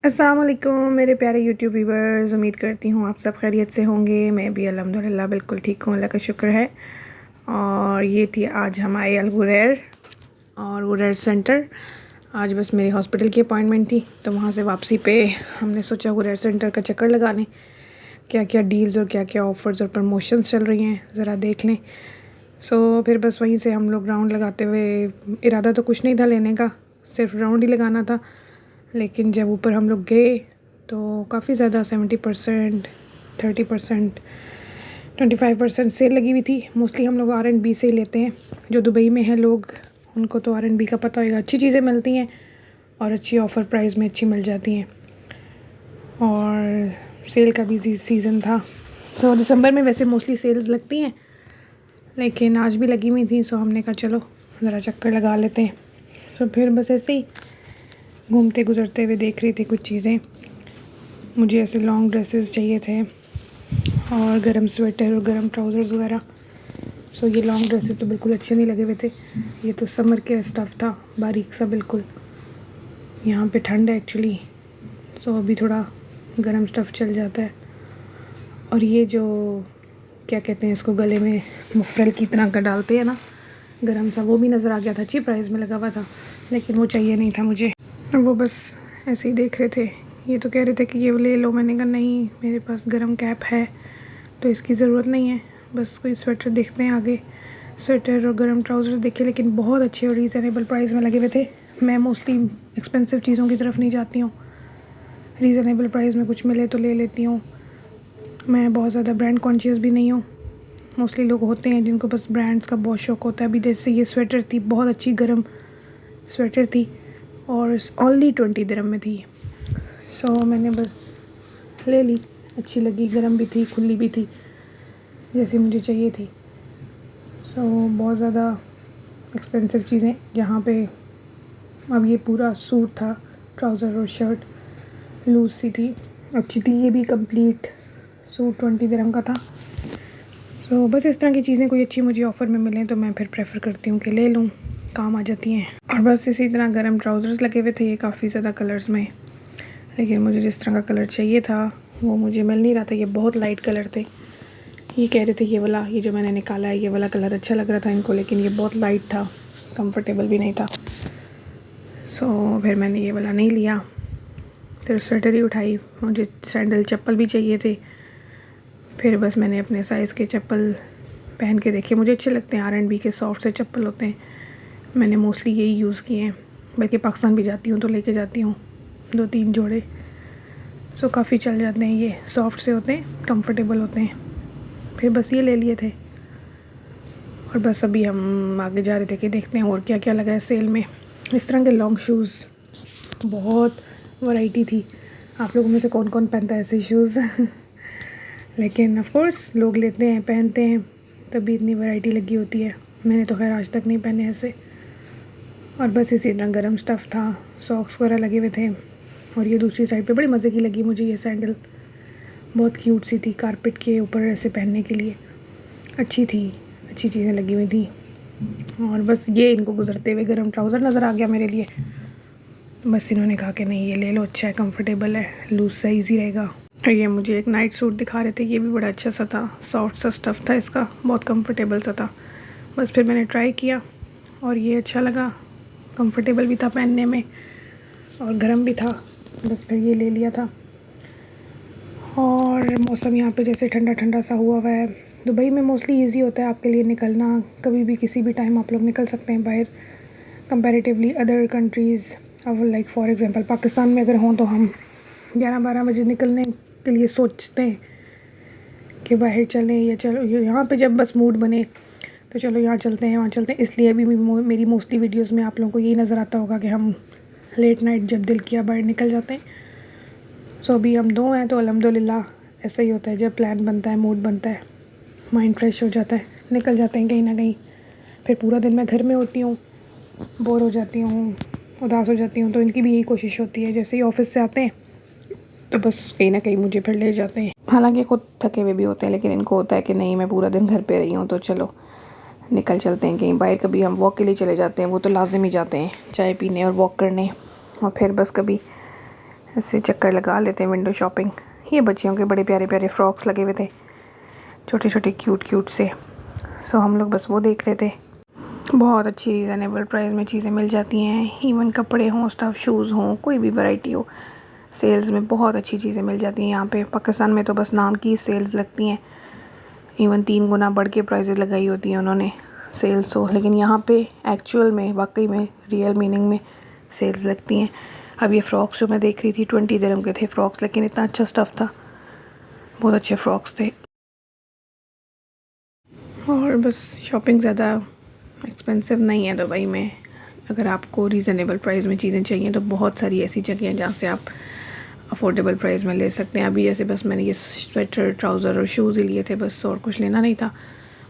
अस्सलाम वालेकुम मेरे प्यारे यूट्यूब व्यूवर्स। उम्मीद करती हूँ आप सब खैरियत से होंगे। मैं भी अल्हम्दुलिल्लाह बिल्कुल ठीक हूँ, अल्लाह का शुक्र है। और ये थी आज हम आए अल गुरैर और गुरैर सेंटर। आज बस मेरी हॉस्पिटल की अपॉइंटमेंट थी, तो वहाँ से वापसी पे हमने सोचा गुरैर सेंटर का चक्कर लगा लें, क्या क्या डील्स और क्या क्या ऑफ़र्स और प्रमोशंस चल रही हैं ज़रा देख लें। फिर बस वहीं से हम लोग राउंड लगाते हुए, इरादा तो कुछ नहीं था लेने का, सिर्फ राउंड ही लगाना था। लेकिन जब ऊपर हम लोग गए तो काफ़ी ज़्यादा 70%, 30%, 25% सेल लगी हुई थी। मोस्टली हम लोग R&B से ही लेते हैं। जो दुबई में हैं लोग, उनको तो R&B का पता होगा, अच्छी चीज़ें मिलती हैं और अच्छी ऑफ़र प्राइस में अच्छी मिल जाती हैं। और सेल का भी सीज़न था। दिसंबर में वैसे मोस्टली सेल्स लगती हैं, लेकिन आज भी लगी हुई थी। हमने कहा चलो ज़रा चक्कर लगा लेते हैं। फिर बस ऐसे ही घूमते गुज़रते हुए देख रही थी कुछ चीज़ें। मुझे ऐसे लॉन्ग ड्रेसेस चाहिए थे और गरम स्वेटर और गरम ट्राउज़र्स वगैरह। ये लॉन्ग ड्रेसेस तो बिल्कुल अच्छे नहीं लगे हुए थे। ये तो समर के स्टफ़ था, बारीक सा बिल्कुल। यहाँ पे ठंड है एक्चुअली, अभी थोड़ा गरम स्टफ़ चल जाता है। और ये जो क्या कहते हैं इसको, गले में मुफ़्रल की तरह का डालते हैं ना, गरम सा, वो भी नज़र आ गया था। अच्छी प्राइस में लगा हुआ था, लेकिन वो चाहिए नहीं था मुझे। वो बस ऐसे ही देख रहे थे। ये तो कह रहे थे कि ये ले लो। मैंने कहा नहीं, मेरे पास गरम कैप है तो इसकी ज़रूरत नहीं है। बस कोई स्वेटर देखते हैं आगे। स्वेटर और गरम ट्राउज़र देखे, लेकिन बहुत अच्छे और रीज़नेबल प्राइस में लगे हुए थे। मैं मोस्टली एक्सपेंसिव चीज़ों की तरफ नहीं जाती हूँ, रीज़नेबल प्राइस में कुछ मिले तो ले लेती हूँ। मैं बहुत ज़्यादा ब्रांड कॉन्शियस भी नहीं हूँ। मोस्टली लोग होते हैं जिनको बस ब्रांड्स का बहुत शौक़ होता है। अभी जैसे ये स्वेटर थी, बहुत अच्छी गरम स्वेटर थी और ओनली 20 दिरहम में थी। मैंने बस ले ली, अच्छी लगी, गरम भी थी, खुली भी थी, जैसी मुझे चाहिए थी। बहुत ज़्यादा एक्सपेंसिव चीज़ें जहाँ पे, अब ये पूरा सूट था, ट्राउज़र और शर्ट लूज़ सी थी, अच्छी थी। ये भी कंप्लीट सूट 20 दिरहम का था। बस इस तरह की चीज़ें कोई अच्छी मुझे ऑफ़र में मिलें तो मैं फिर प्रेफर करती हूँ कि ले लूँ, काम आ जाती हैं। और बस इसी तरह गरम ट्राउज़र्स लगे हुए थे, ये काफ़ी ज़्यादा कलर्स में, लेकिन मुझे जिस तरह का कलर चाहिए था वो मुझे मिल नहीं रहा था। ये बहुत लाइट कलर थे। ये कह रहे थे ये वाला, ये जो मैंने निकाला है, ये वाला कलर अच्छा लग रहा था इनको, लेकिन ये बहुत लाइट था, कंफर्टेबल भी नहीं था। फिर मैंने ये वाला नहीं लिया, सिर्फ स्वेटर ही उठाई। मुझे सैंडल चप्पल भी चाहिए थे। फिर बस मैंने अपने साइज़ के चप्पल पहन के देखे, मुझे अच्छे लगते हैं। R&B के सॉफ्ट से चप्पल होते हैं, मैंने मोस्टली यही यूज़ किए हैं। बल्कि पाकिस्तान भी जाती हूँ तो लेके जाती हूँ 2-3 जोड़े। काफ़ी चल जाते हैं। ये सॉफ्ट से होते हैं, कंफर्टेबल होते हैं। फिर बस ये ले लिए थे और बस अभी हम आगे जा रहे थे कि देखते हैं और क्या क्या लगा है सेल में। इस तरह के लॉन्ग शूज़, बहुत वैरायटी थी। आप लोगों में से कौन कौन पहनता है ऐसे शूज़ लेकिन ऑफ़ कोर्स लोग लेते हैं, पहनते हैं, तभी इतनी वैरायटी लगी होती है। मैंने तो खैर आज तक नहीं पहने ऐसे। और बस इसी तरह गरम स्टफ़ था, सॉक्स वगैरह लगे हुए थे। और ये दूसरी साइड पे बड़ी मज़े की लगी मुझे ये सैंडल, बहुत क्यूट सी थी, कारपेट के ऊपर ऐसे पहनने के लिए अच्छी थी, अच्छी चीज़ें लगी हुई थी। और बस ये इनको गुज़रते हुए गरम ट्राउज़र नज़र आ गया मेरे लिए। बस इन्होंने कहा कि नहीं ये ले लो, अच्छा है, कंफर्टेबल है, लूज़ सा ईजी रहेगा। और ये मुझे एक नाइट सूट दिखा रहे थे, ये भी बड़ा अच्छा सा था, सॉफ्ट सा स्टफ़ था इसका, बहुत कंफर्टेबल सा था। बस फिर मैंने ट्राई किया और ये अच्छा लगा, कंफर्टेबल भी था पहनने में और गर्म भी था। बस फिर ये ले लिया था। और मौसम यहाँ पे जैसे ठंडा ठंडा सा हुआ है। दुबई में मोस्टली इजी होता है आपके लिए निकलना, कभी भी किसी भी टाइम आप लोग निकल सकते हैं बाहर, कंपैरेटिवली अदर कंट्रीज़। अब लाइक फॉर एग्जांपल पाकिस्तान में अगर हों तो हम 11-12 बजे निकलने के लिए सोचते हैं कि बाहर चलें, या चलो यहाँ पे जब बस मूड बने तो चलो यहाँ चलते हैं, वहाँ चलते हैं। इसलिए अभी मेरी मोस्टली वीडियोस में आप लोगों को यही नज़र आता होगा कि हम लेट नाइट जब दिल किया बाहर निकल जाते हैं। अभी हम 2 हैं तो अल्हम्दुलिल्लाह ऐसा ही होता है, जब प्लान बनता है, मूड बनता है, माइंड फ्रेश हो जाता है, निकल जाते हैं कहीं ना कहीं। फिर पूरा दिन मैं घर में होती हूँ, बोर हो जाती हूँ, उदास हो जाती हूँ, तो इनकी भी यही कोशिश होती है जैसे ही ऑफ़िस से आते हैं तो बस कहीं ना कहीं मुझे फिर ले जाते हैं। हालांकि खुद थके हुए भी होते हैं, लेकिन इनको होता है कि नहीं मैं पूरा दिन घर पे रही हूँ तो चलो निकल चलते हैं कहीं बाहर। कभी हम वॉक के लिए चले जाते हैं, वो तो लाजिम ही जाते हैं, चाय पीने और वॉक करने। और फिर बस कभी इससे चक्कर लगा लेते हैं विंडो शॉपिंग। ये बच्चियों के बड़े प्यारे प्यारे फ्रॉक्स लगे हुए थे, छोटे छोटे क्यूट क्यूट से। सो हम लोग बस वो देख रहे थे। बहुत अच्छी रीज़नेबल प्राइस में चीज़ें मिल जाती हैं, इवन कपड़े हों, स्टफ़ शूज़ हों, कोई भी वैरायटी हो, सेल्स में बहुत अच्छी चीज़ें मिल जाती हैं यहाँ पे। पाकिस्तान में तो बस नाम की सेल्स लगती हैं, इवन 3 गुना बढ़ के प्राइसेस लगाई होती हैं उन्होंने सेल्स हो, लेकिन यहाँ पे एक्चुअल में वाकई में रियल मीनिंग में सेल्स लगती हैं। अब ये फ़्रॉक्स जो मैं देख रही थी 20 दिरहम के थे फ़्रॉक्स, लेकिन इतना अच्छा स्टफ़ था, बहुत अच्छे फ़्रॉक्स थे। और बस शॉपिंग ज़्यादा एक्सपेंसिव नहीं है दुबई में। अगर आपको रीज़नेबल प्राइस में चीज़ें चाहिए तो बहुत सारी ऐसी जगह हैं जहाँ से आप अफोर्डेबल प्राइस में ले सकते हैं। अभी जैसे बस मैंने ये स्वेटर, ट्राउज़र और शूज़ ही लिए थे बस, और कुछ लेना नहीं था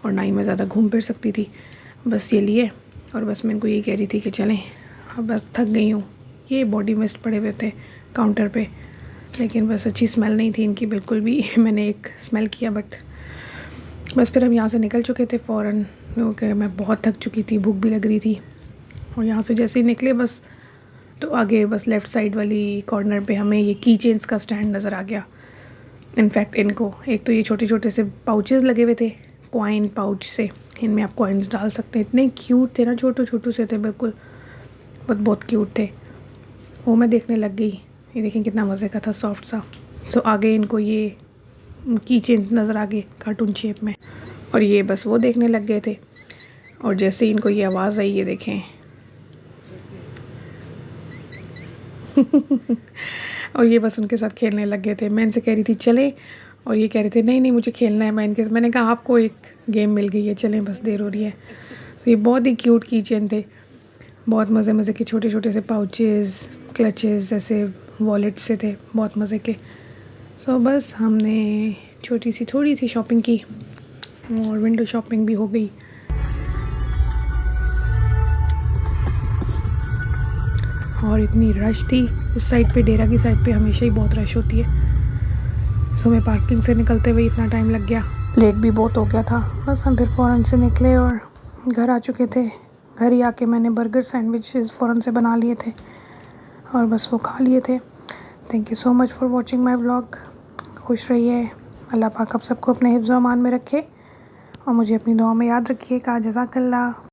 और ना ही मैं ज़्यादा घूम फिर सकती थी, बस ये लिए। और बस मैं इनको ये कह रही थी कि चलें, अब बस थक गई हूँ। ये बॉडी मिस्ट पड़े हुए थे काउंटर पे, लेकिन बस अच्छी स्मेल नहीं थी इनकी बिल्कुल भी। मैंने एक स्मेल किया बट बस फिर हम यहाँ से निकल चुके थे फ़ौरन, क्योंकि मैं बहुत थक चुकी थी, भूख भी लग रही थी। और यहाँ से जैसे ही निकले बस तो आगे बस लेफ़्ट साइड वाली कॉर्नर पे हमें ये की चेन्स का स्टैंड नज़र आ गया। इनफैक्ट इनको एक तो ये छोटे छोटे से पाउचेस लगे हुए थे, कॉइन पाउच से, इनमें आप कॉइन्स डाल सकते हैं। इतने क्यूट थे ना, छोटे छोटे से थे बिल्कुल, बहुत क्यूट थे। वो मैं देखने लग गई। ये देखें कितना मज़े का था, सॉफ्ट सा। सो आगे इनको ये की चेन्स नज़र आ गए कार्टून शेप में, और ये बस वो देखने लग गए थे। और जैसे ही इनको ये आवाज़ आई, ये देखें और ये बस उनके साथ खेलने लग गए थे। मैं इनसे कह रही थी चले, और ये कह रहे थे नहीं नहीं मुझे खेलना है। मैंने कहा आपको एक गेम मिल गई है, चलें, बस देर हो रही है। तो ये बहुत ही क्यूट की चेन थे, बहुत मज़े के छोटे छोटे से पाउचेस, क्लचेस, ऐसे वॉलेट से थे, बहुत मज़े के। तो बस हमने छोटी सी थोड़ी सी शॉपिंग की और विंडो शॉपिंग भी हो गई। और इतनी रश थी उस साइड पे, डेरा की साइड पे हमेशा ही बहुत रश होती है। तो हमें पार्किंग से निकलते हुए इतना टाइम लग गया, लेट भी बहुत हो गया था। बस हम फिर फ़ौरन से निकले और घर आ चुके थे। घर ही आके मैंने बर्गर सैंडविचेस फ़ौरन से बना लिए थे और बस वो खा लिए थे। Thank you so much for watching my vlog. खुश रहिए, अल्लाह पाक आप सबको अपने हिफ्ज़-ओ-अमान में रखे और मुझे अपनी दुआ में याद रखिएगा। जज़ाकल्लाह।